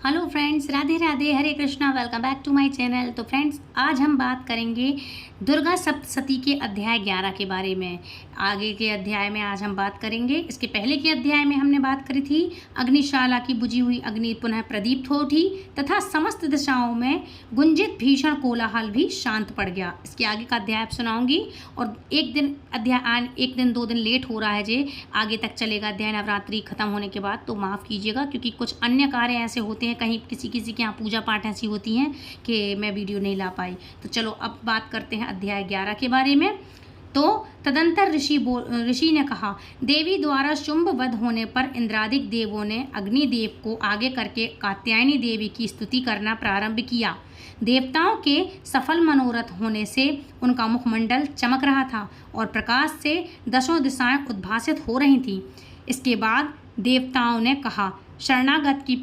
Hello friends, Radhe Radhe, Hare Krishna. Welcome back to my channel. तो friends, आज हम बात करेंगे दुर्गा सप्तशती के अध्याय 11 के बारे में। आगे के अध्याय में आज हम बात करेंगे। इसके पहले के अध्याय में हमने बात करी थी अग्निशाला की बुझी हुई अग्नि पुनः प्रदीप्त हो उठी तथा समस्त दिशाओं में गुंजित भीषण कोलाहल भी शांत पड़ गया। इसके आगे का अध्याय सुनाऊंगी। और एक दिन 2 दिन लेट हो रहा है जे आगे तक चलेगा अध्याय नवरात्रि खत्म होने के बाद, तो माफ़ कीजिएगा क्योंकि कुछ अन्य कार्य ऐसे होते हैं, कहीं किसी किसी के यहाँ पूजा पाठ ऐसी होती हैं कि मैं वीडियो नहीं ला पाई। तो चलो अब बात करते हैं अध्याय 11 के बारे में। तो तदंतर ऋषि ने कहा, देवी द्वारा शुंभ वध होने पर इंद्रादिक देवों ने अग्निदेव को आगे करके कात्यायनी देवी की स्तुति करना प्रारंभ किया। देवताओं के सफल मनोरथ होने से उनका मुखमंडल चमक रहा था और प्रकाश से दशों दिशाएं उद्भासित हो रही थीं। इसके बाद देवताओं ने कहा, शरणागत की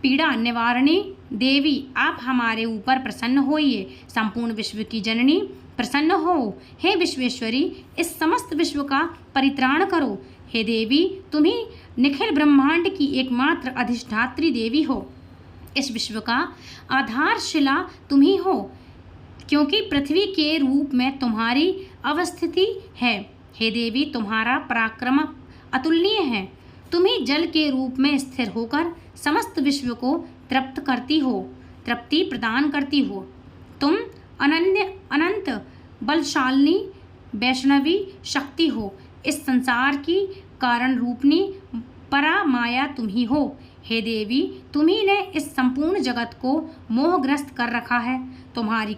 पीड़ा निवारणी देवी, आप हमारे ऊपर प्रसन्न होइए। संपूर्ण विश्व की जननी, प्रसन्न हो। हे विश्वेश्वरी, इस समस्त विश्व का परित्राण करो। हे देवी, तुम ही निखिल ब्रह्मांड की एकमात्र अधिष्ठात्री देवी हो। इस विश्व का आधारशिला तुम ही हो, क्योंकि पृथ्वी के रूप में तुम्हारी अवस्थिति है। हे देवी, तुम्हारा पराक्रम अतुलनीय है। तुम ही जल के रूप में स्थिर होकर समस्त विश्व को तृप्ति प्रदान करती हो। तुम अनंत बलशालिनी वैष्णवी शक्ति हो। इस संसार की कारण रूपनी परा माया तुम ही हो। हे देवी, तुम्ही ने इस संपूर्ण जगत को मोहग्रस्त कर रखा है। तुम्हारी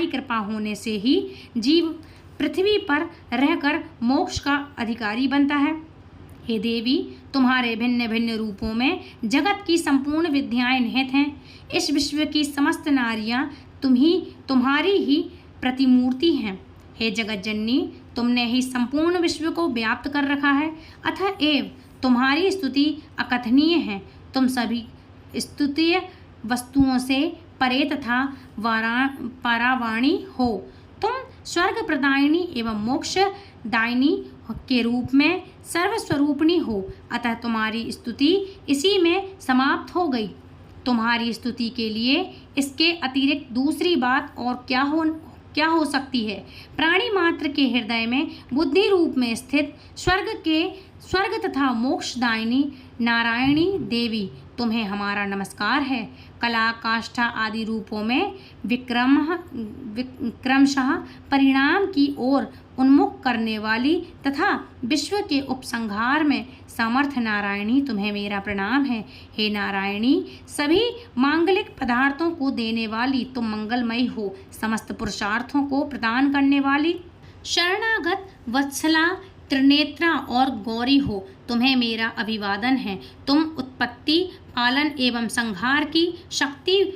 कृपा होने से ही जीव पृथ्वी पर रहकर मोक्ष का अधिकारी बनता है। हे देवी, तुम्हारे भिन्न भिन्न रूपों में जगत की संपूर्ण विद्याएं निहित हैं। इस विश्व की समस्त नारियां तुम्हारी ही प्रतिमूर्ति हैं। हे जगत जननी, तुमने ही संपूर्ण विश्व को व्याप्त कर रखा है, अतएव तुम्हारी स्तुति अकथनीय है। तुम सभी स्तुतीय वस्तुओं से परे तथा परावाणी हो। तुम स्वर्ग प्रदायिनी एवं मोक्ष दायिनी के रूप में सर्वस्वरूपिणी हो, अतः तुम्हारी स्तुति इसी में समाप्त हो गई। तुम्हारी स्तुति के लिए इसके अतिरिक्त दूसरी बात और क्या हो सकती है। प्राणी मात्र के हृदय में बुद्धि रूप में स्थित स्वर्ग तथा मोक्षदायिनी नारायणी देवी, तुम्हें हमारा नमस्कार है। कला, काष्ठा आदि रूपों में विक्रमशः परिणाम की ओर उन्मुख करने वाली तथा विश्व के उपसंहार में समर्थ नारायणी, तुम्हें मेरा प्रणाम है। हे नारायणी, सभी मांगलिक पदार्थों को देने वाली तुम मंगलमयी हो। समस्त पुरुषार्थों को प्रदान करने वाली शरणागत वत्सला, त्रिनेत्रा और गौरी हो। तुम्हें मेरा अभिवादन है। तुम उत्पत्ति, पालन एवं संहार की शक्ति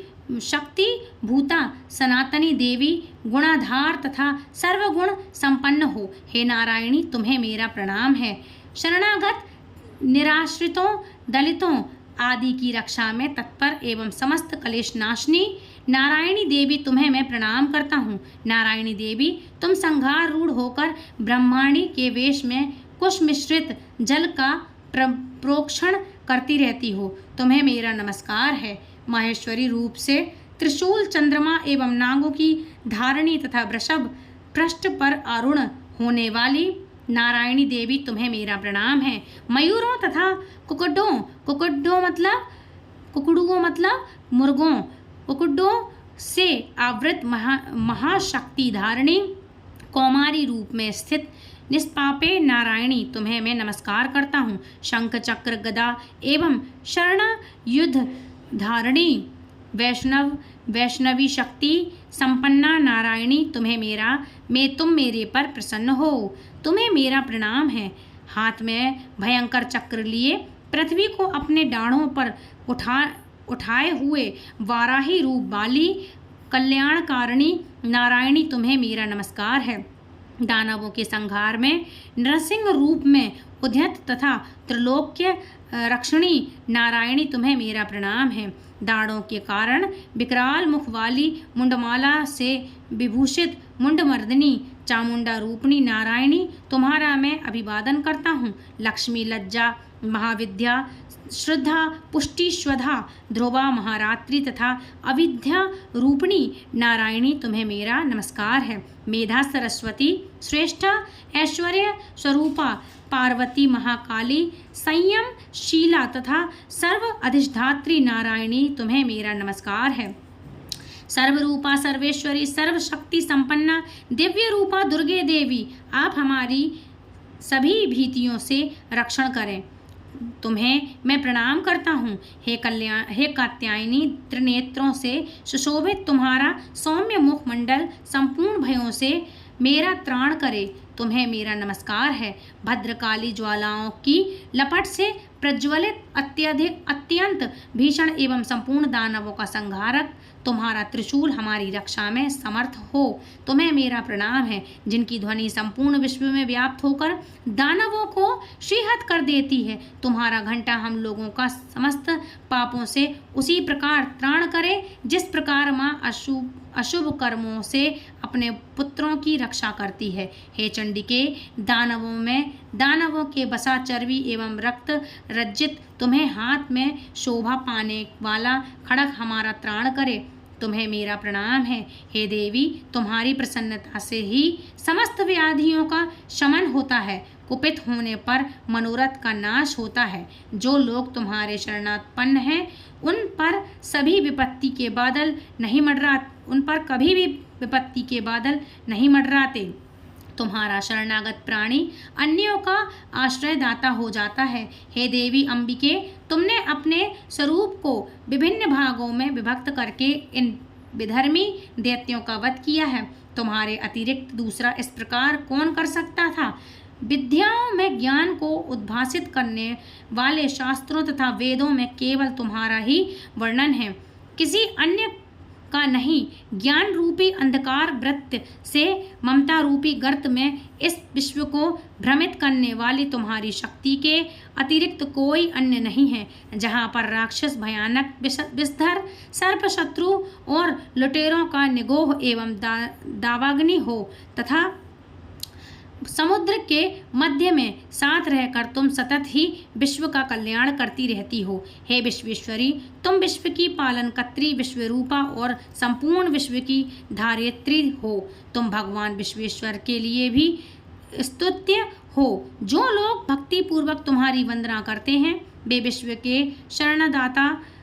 भूता सनातनी देवी, गुणाधार तथा सर्वगुण संपन्न हो। हे नारायणी, तुम्हें मेरा प्रणाम है। शरणागत निराश्रितों, दलितों आदि की रक्षा में तत्पर एवं समस्त कलेश नाशनी नारायणी देवी, तुम्हें मैं प्रणाम करता हूँ। नारायणी देवी, तुम संघार रूढ़ होकर ब्रह्मांडी के वेश में कुश मिश्रित जल का प्रोक्षण करती रहती हो। तुम्हें मेरा नमस्कार है। माहेश्वरी रूप से त्रिशूल, चंद्रमा एवं नागों की धारणी तथा वृषभ पृष्ठ पर आरूढ़ होने वाली नारायणी देवी, तुम्हें मेरा प्रणाम है। मयूरों तथा कुकुडों मतलब मुर्गों, कुकुडों से आवृत महाशक्ति धारणी कौमारी रूप में स्थित निष्पापे नारायणी, तुम्हें मैं नमस्कार करता हूँ। शंख, चक्र, गदा एवं शरणायुध धारणी वैष्णवी शक्ति संपन्ना नारायणी, तुम मेरे पर प्रसन्न हो। तुम्हें मेरा प्रणाम है। हाथ में भयंकर चक्र लिए पृथ्वी को अपने डाढ़ों पर उठाए हुए वाराही रूप वाली कल्याणकारिणी नारायणी, तुम्हें मेरा नमस्कार है। दानवों के संहार में नरसिंह रूप में उद्यत तथा त्रिलोक्य रक्षणी नारायणी, तुम्हें मेरा प्रणाम है। दाढ़ों के कारण विकराल मुख वाली मुंडमाला से विभूषित मुंडमर्दिनी चामुंडा रूपणी नारायणी तुम्हारा मैं अभिवादन करता हूँ। लक्ष्मी, लज्जा, महाविद्या, श्रद्धा, पुष्टि, स्वधा, ध्रुवा, महारात्रि तथा अविद्या रूपणी नारायणी तुम्हें मेरा नमस्कार है। मेधा, सरस्वती, श्रेष्ठा, ऐश्वर्य स्वरूपा पार्वती, महाकाली, संयम, शीला तथा सर्व अधिष्ठात्री नारायणी तुम्हें मेरा नमस्कार है। सर्वरूपा, सर्वेश्वरी, सर्वशक्ति संपन्ना, दिव्य रूपा दुर्गे देवी, आप हमारी सभी भीतियों से रक्षण करें। तुम्हें मैं प्रणाम करता हूँ। हे कात्यायनी, त्रिनेत्रों से सुशोभित तुम्हारा सौम्य मुखमंडल संपूर्ण भयों से मेरा त्राण करे। तुम्हें मेरा नमस्कार है। भद्रकाली, ज्वालाओं की लपट से प्रज्वलित अत्यंत भीषण एवं संपूर्ण दानवों का संहारक तुम्हारा त्रिशूल हमारी रक्षा में समर्थ हो। तुम्हें मेरा प्रणाम है। जिनकी ध्वनि संपूर्ण विश्व में व्याप्त होकर दानवों को श्रीहत कर देती है। तुम्हारा घंटा हम लोगों का समस्त पापों से उसी प्रकार त्राण करे जिस प्रकार माँ अशुभ कर्मों से अपने पुत्रों की रक्षा करती है। हे चंडिके, दानवों के बसा चर्बी एवं रक्त रज्जित तुम्हें हाथ में शोभा पाने वाला खड़ग हमारा त्राण करे। तुम्हें मेरा प्रणाम है। हे देवी, तुम्हारी प्रसन्नता से ही समस्त व्याधियों का शमन होता है। कुपित होने पर मनोरथ का नाश होता है। जो लोग तुम्हारे शरणापन्न हैं उन पर कभी भी विपत्ति के बादल नहीं मंडराते। तुम्हारा शरणागत प्राणी अन्यों का आश्रयदाता हो जाता है। हे देवी अंबिके, तुमने अपने स्वरूप को विभिन्न भागों में विभक्त करके इन विधर्मी दैत्यों का वध किया है। तुम्हारे अतिरिक्त दूसरा इस प्रकार कौन कर सकता था। विद्याओं में ज्ञान को उद्भासित करने वाले शास्त्रों तथा वेदों में केवल तुम्हारा ही वर्णन है, किसी अन्य का नहीं। ज्ञान रूपी अंधकार वृत्त से ममता रूपी गर्त में इस विश्व को भ्रमित करने वाली तुम्हारी शक्ति के अतिरिक्त कोई अन्य नहीं है। जहाँ पर राक्षस, भयानक विषधर, सर्प, शत्रु और लुटेरों का निगोह एवं दावाग्नि हो तथा समुद्र के मध्य में साथ रहकर तुम सतत ही विश्व का कल्याण करती रहती हो। हे विश्वेश्वरी, तुम विश्व की पालनकर्त्री, विश्वरूपा और संपूर्ण विश्व की धारित्री हो। तुम भगवान विश्वेश्वर के लिए भी स्तुत्य हो। जो लोग भक्ति पूर्वक तुम्हारी वंदना करते हैं वे विश्व के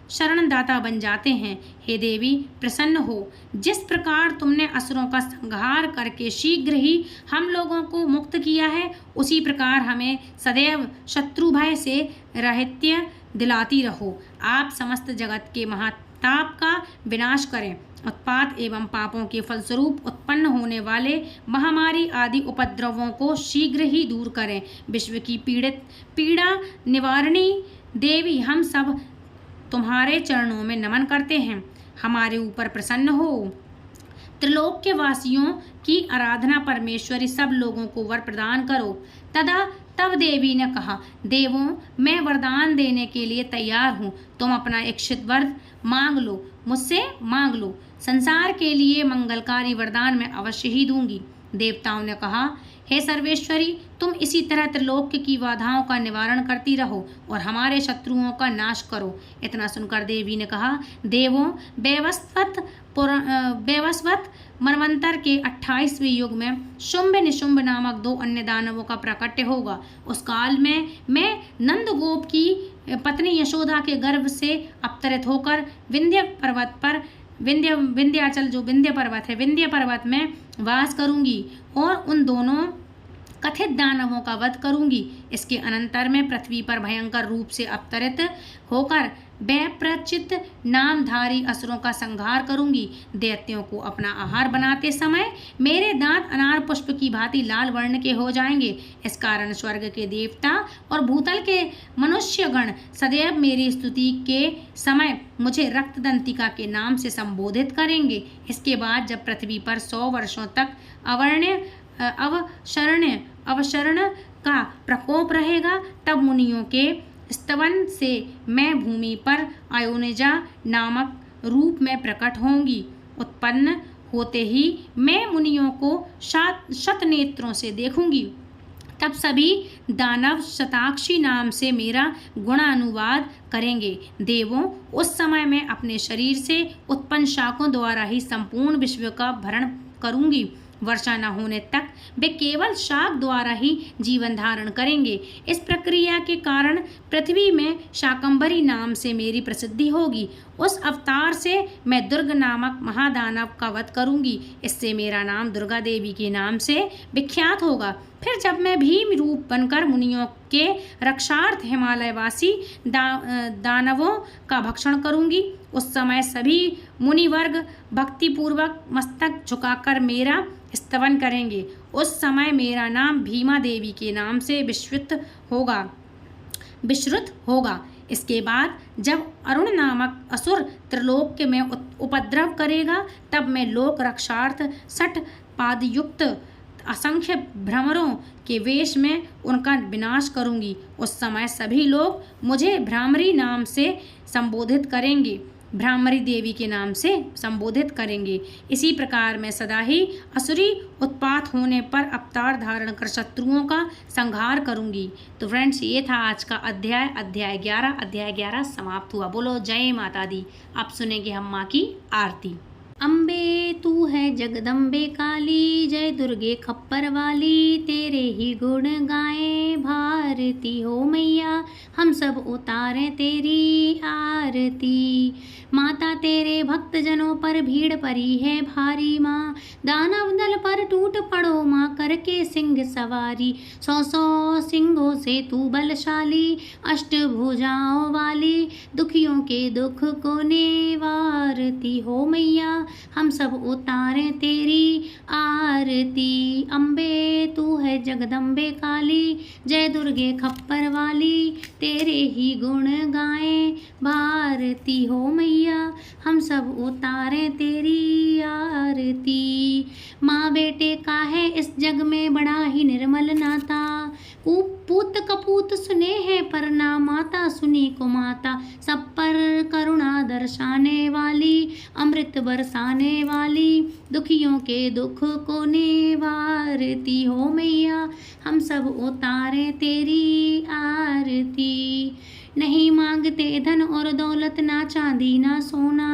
शरणदाता बन जाते हैं। हे देवी, प्रसन्न हो। जिस प्रकार तुमने असुरों का संहार करके शीघ्र ही हम लोगों को मुक्त किया है, उसी प्रकार हमें सदैव शत्रु भय से राहित्य दिलाती रहो। आप समस्त जगत के महाताप का विनाश करें। उत्पात एवं पापों के फलस्वरूप उत्पन्न होने वाले महामारी आदि उपद्रवों को शीघ्र ही दूर करें। विश्व की पीड़ा निवारणी देवी, हम सब तुम्हारे चरणों में नमन करते हैं। हमारे ऊपर प्रसन्न हो। त्रिलोक के वासियों की आराधना परमेश्वरी सब लोगों को वर प्रदान करो। तब देवी ने कहा, देवों, मैं वरदान देने के लिए तैयार हूँ। तुम अपना इच्छित वर मांग लो, मुझसे मांग लो। संसार के लिए मंगलकारी वरदान मैं अवश्य ही दूंगी। देवताओं ने कहा, हे सर्वेश्वरी, तुम इसी तरह त्रिलोक की बाधाओं का निवारण करती रहो और हमारे शत्रुओं का नाश करो। इतना सुनकर देवी ने कहा, देवों, वैवस्वत मनवंतर के 28वें युग में शुंभ निशुंभ नामक 2 अन्य दानवों का प्राकट्य होगा। उस काल में मैं नंदगोप की पत्नी यशोदा के गर्भ से अवतरित होकर विंध्याचल जो विंध्य पर्वत है, विंध्य पर्वत में वास करूंगी और उन दोनों कथित दानवों का वध करूंगी। इसके अनंतर मैं पृथ्वी पर भयंकर रूप से अवतरित होकर वैप्रचित नामधारी असुरों का संहार करूंगी। दैत्यों को अपना आहार बनाते समय मेरे दांत अनार पुष्प की भांति लाल वर्ण के हो जाएंगे। इस कारण स्वर्ग के देवता और भूतल के मनुष्यगण सदैव मेरी स्तुति के समय मुझे रक्तदंतिका के नाम से संबोधित करेंगे। इसके बाद जब पृथ्वी पर 100 वर्षों तक अवशरण का प्रकोप रहेगा, तब मुनियों के स्तवन से मैं भूमि पर अयोनिजा नामक रूप में प्रकट होंगी। उत्पन्न होते ही मैं मुनियों को शत नेत्रों से देखूंगी। तब सभी दानव शताक्षी नाम से मेरा गुणानुवाद करेंगे। देवों, उस समय मैं अपने शरीर से उत्पन्न शाकों द्वारा ही संपूर्ण विश्व का भरण करूंगी। वर्षा न होने तक वे केवल शाक द्वारा ही जीवन धारण करेंगे। इस प्रक्रिया के कारण पृथ्वी में शाकंभरी नाम से मेरी प्रसिद्धि होगी। उस अवतार से मैं दुर्ग नामक महादानव का वध करूंगी। इससे मेरा नाम दुर्गा देवी के नाम से विख्यात होगा। फिर जब मैं भीम रूप बनकर मुनियों के रक्षार्थ हिमालयवासी दानवों का भक्षण करूंगी, उस समय सभी मुनिवर्ग भक्तिपूर्वक मस्तक झुकाकर मेरा स्तवन करेंगे। उस समय मेरा नाम भीमा देवी के नाम से विश्रुत होगा। इसके बाद जब अरुण नामक असुर त्रिलोक में उपद्रव करेगा, तब मैं लोक रक्षार्थ 60 पादयुक्त असंख्य भ्रमरों के वेश में उनका विनाश करूंगी। उस समय सभी लोग मुझे भ्रामरी नाम से संबोधित करेंगे, भ्रामरी देवी के नाम से संबोधित करेंगे। इसी प्रकार मैं सदा ही असुरी उत्पात होने पर अवतार धारण कर शत्रुओं का संहार करूंगी। तो फ्रेंड्स, ये था आज का अध्याय 11 समाप्त हुआ। बोलो जय माता दी। आप सुनेंगे हम माँ की आरती। अम्बे तू है जगदम्बे काली, जय दुर्गे खप्पर वाली, तेरे ही गुण गाए भारती हो मैया, हम सब उतारे तेरी आरती। माता तेरे भक्त जनों पर भीड़ पड़ी है भारी माँ, दानव दल पर टूट पड़ो माँ करके सिंह सवारी। 100 सिंहों से तू बलशाली, अष्टभुजाओं वाली, दुखियों के दुख को निवारती हो मैया, हम सब उतारे तेरी आरती। अम्बे तू है जगदम्बे काली, जय दुर्गे खप्पर वाली, तेरे ही गुण गाए भारती हो मैया, हम सब उतारे तेरी आरती। माँ बेटे का है इस जग में बड़ा ही निर्मल नाता, पूत कपूत सुने हैं पर ना माता सुनी को माता, सब पर करुणा दर्शाने वाली, अमृत बरसाने वाली, दुखियों के दुख को निवारती हो मैया, हम सब उतारे तेरी आरती। नहीं मांगते धन और दौलत, ना चांदी ना सोना,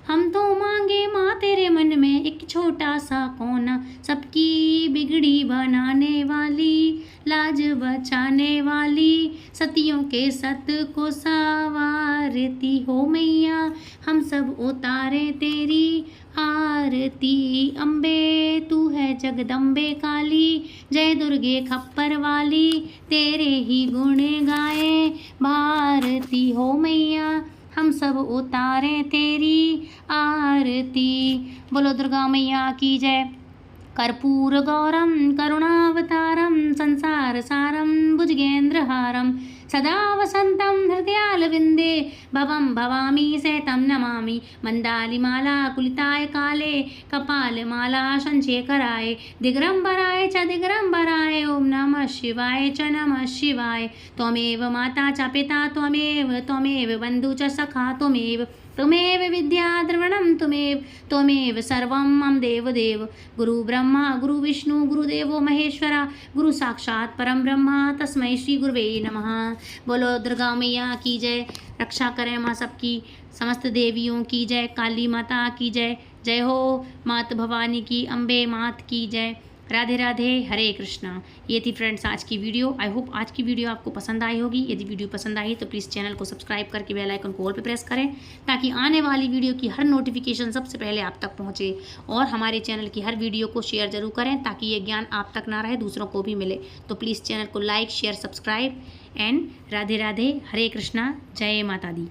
हम तो मांगे माँ तेरे मन में एक छोटा सा कोना, सबकी बिगड़ी बनाने वाली, लाज बचाने वाली, सतियों के सत को सवारती हो मैया, हम सब उतारे तेरी आरती। अम्बे तू है जगदम्बे काली, जय दुर्गे खप्पर वाली, तेरे ही गुण गाए भारती हो मैया, हम सब उतारे तेरी आरती। बोलो दुर्गा मैया की जय। कर्पूर गौरम करुणावतारम, संसार सारम भुजगेन्द्रहारम, सदा वसंतं हृदयालविन्दे, भवं भवामी सहितं नमामि, मन्दालिमाला कुलिताय काले, कपालमाला शंशेखराय, दिगंबराय च दिगंबराय, ओम नमः शिवाय च नमः शिवाय। त्वमेव माता च पिता त्वमेव बन्धु च सखा त्वमेव विद्या द्रविणं त्वमेव सर्वं मम देवदेव। गुरु ब्रह्मा गुरु विष्णु गुरुदेवो महेश्वरा, गुरु साक्षात् परम ब्रह्मा, तस्मै श्री गुरुवे नमः। बोलो दुर्गा मैया की जय। रक्षा करें माँ सबकी, समस्त देवियों की जय, काली माता की जय। जय हो मात भवानी की, अम्बे मात की जय। राधे राधे, हरे कृष्णा। ये थी फ्रेंड्स आज की वीडियो। आई होप आज की वीडियो आपको पसंद आई होगी। यदि वीडियो पसंद आई तो प्लीज़ चैनल को सब्सक्राइब करके बेल आइकन को ऑल पे प्रेस करें, ताकि आने वाली वीडियो की हर नोटिफिकेशन सबसे पहले आप तक पहुंचे। और हमारे चैनल की हर वीडियो को शेयर जरूर करें, ताकि ये ज्ञान आप तक ना रहे, दूसरों को भी मिले। तो प्लीज़ चैनल को like share subscribe and Radhe Radhe, Hare Krishna, जय माता दी।